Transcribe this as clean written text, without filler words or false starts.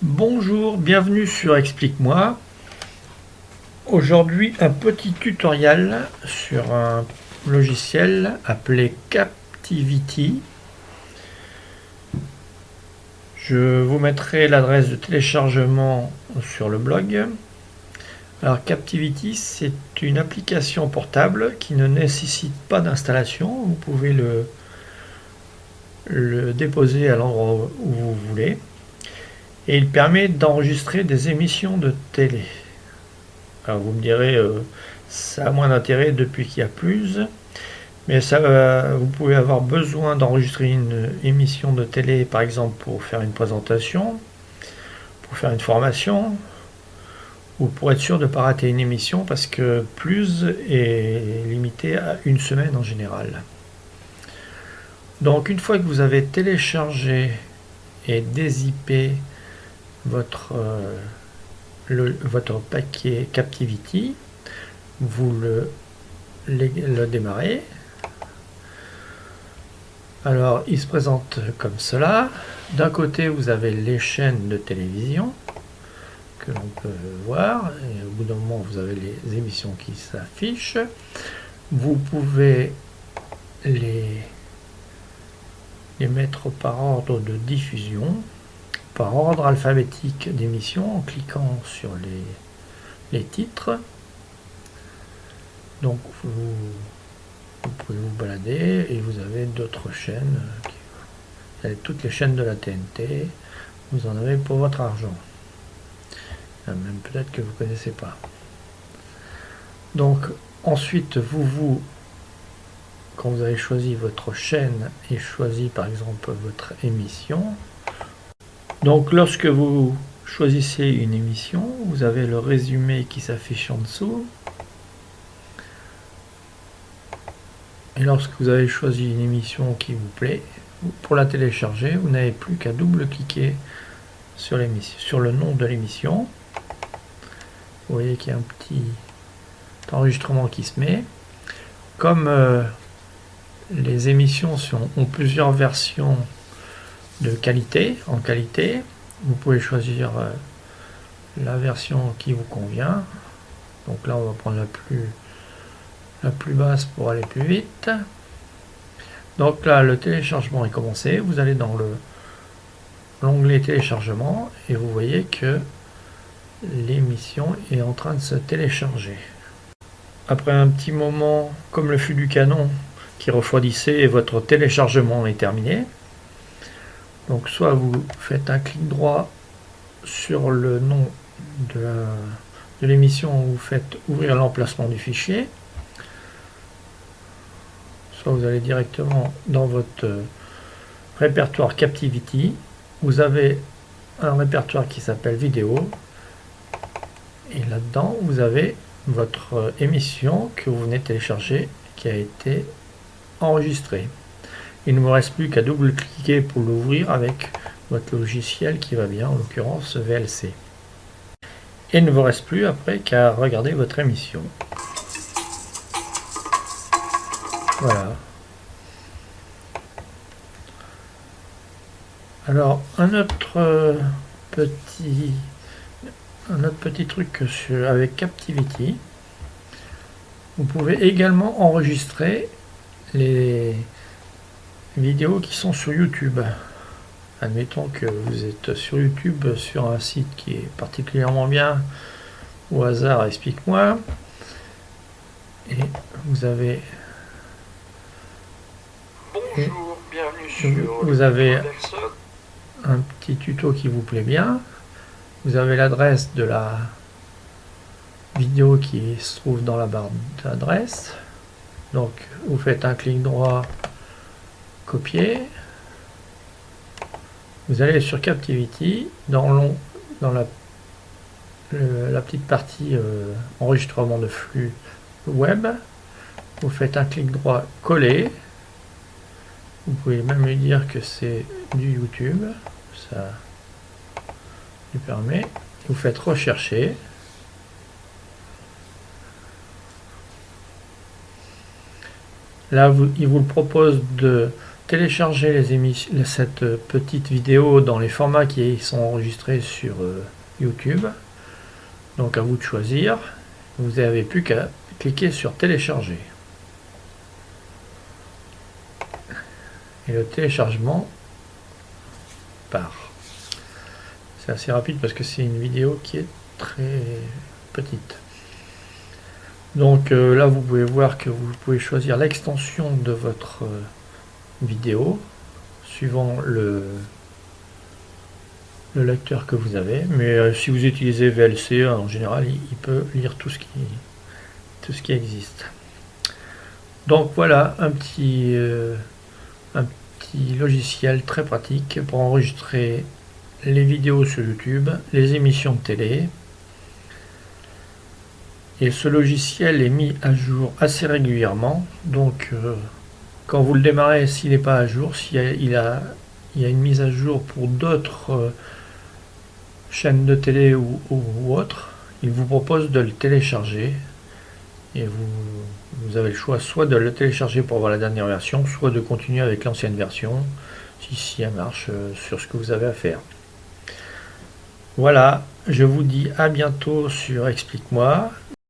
Bonjour, bienvenue sur Explique-moi. Aujourd'hui, un petit tutoriel sur un logiciel appelé Captivity. Je vous mettrai l'adresse de téléchargement sur le blog. Alors Captivity, c'est une application portable qui ne nécessite pas d'installation. Vous pouvez le déposer à l'endroit où vous voulez. Et il permet d'enregistrer des émissions de télé. Alors vous me direz, ça a moins d'intérêt depuis qu'il y a plus, mais ça, vous pouvez avoir besoin d'enregistrer une émission de télé, par exemple pour faire une présentation, pour faire une formation, ou pour être sûr de ne pas rater une émission, parce que plus est limité à une semaine en général. Donc une fois que vous avez téléchargé et dézippé votre paquet Captivity, vous le démarrez. Alors il se présente comme cela. D'un côté vous avez les chaînes de télévision que l'on peut voir, et au bout d'un moment vous avez les émissions qui s'affichent. Vous pouvez les mettre par ordre de diffusion, par ordre alphabétique d'émission, en cliquant sur les titres. Donc vous pouvez vous balader et vous avez d'autres chaînes. Vous avez toutes les chaînes de la TNT. Vous en avez pour votre argent. Même peut-être que vous ne connaissez pas. Donc ensuite, quand vous avez choisi votre chaîne et choisi par exemple votre émission, donc lorsque vous choisissez une émission, vous avez le résumé qui s'affiche en dessous. Et lorsque vous avez choisi une émission qui vous plaît, pour la télécharger, vous n'avez plus qu'à double-cliquer sur le nom de l'émission. Vous voyez qu'il y a un petit enregistrement qui se met. Comme les émissions ont plusieurs versions de en qualité, vous pouvez choisir la version qui vous convient. Donc là, on va prendre la plus basse pour aller plus vite. Donc là, le téléchargement est commencé. Vous allez dans l'onglet téléchargement et vous voyez que l'émission est en train de se télécharger. Après un petit moment, comme le fût du canon qui refroidissait, votre téléchargement est terminé. Donc soit vous faites un clic droit sur le nom de l'émission, vous faites ouvrir l'emplacement du fichier, soit vous allez directement dans votre répertoire Captivity. Vous avez un répertoire qui s'appelle vidéo, et là-dedans vous avez votre émission que vous venez de télécharger, qui a été enregistrée. Il ne vous reste plus qu'à double-cliquer pour l'ouvrir avec votre logiciel qui va bien, en l'occurrence VLC. Et il ne vous reste plus après qu'à regarder votre émission. Voilà. Alors, un autre petit truc avec Captivity, vous pouvez également enregistrer les vidéos qui sont sur YouTube. Admettons que vous êtes sur YouTube sur un site qui est particulièrement bien, au hasard, Explique-moi, et vous avez un petit tuto qui vous plaît bien. Vous avez l'adresse de la vidéo qui se trouve dans la barre d'adresse. Donc vous faites un clic droit, copier. Vous allez sur Captivity, dans la petite partie enregistrement de flux web. Vous faites un clic droit, coller. Vous pouvez même lui dire que c'est du YouTube, ça lui permet. Vous faites rechercher. Là, il vous propose télécharger cette petite vidéo dans les formats qui sont enregistrés sur YouTube. Donc à vous de choisir. Vous n'avez plus qu'à cliquer sur télécharger. Et le téléchargement part. C'est assez rapide parce que c'est une vidéo qui est très petite. Donc là vous pouvez voir que vous pouvez choisir l'extension de votre vidéo suivant le lecteur que vous avez, mais si vous utilisez VLC en général il peut lire tout ce qui existe. Donc voilà un petit logiciel très pratique pour enregistrer les vidéos sur YouTube, les émissions de télé. Et ce logiciel est mis à jour assez régulièrement, donc quand vous le démarrez, s'il n'est pas à jour, il y a une mise à jour pour d'autres chaînes de télé ou autres, il vous propose de le télécharger et vous avez le choix soit de le télécharger pour voir la dernière version, soit de continuer avec l'ancienne version si elle marche sur ce que vous avez à faire. Voilà, je vous dis à bientôt sur Explique-moi.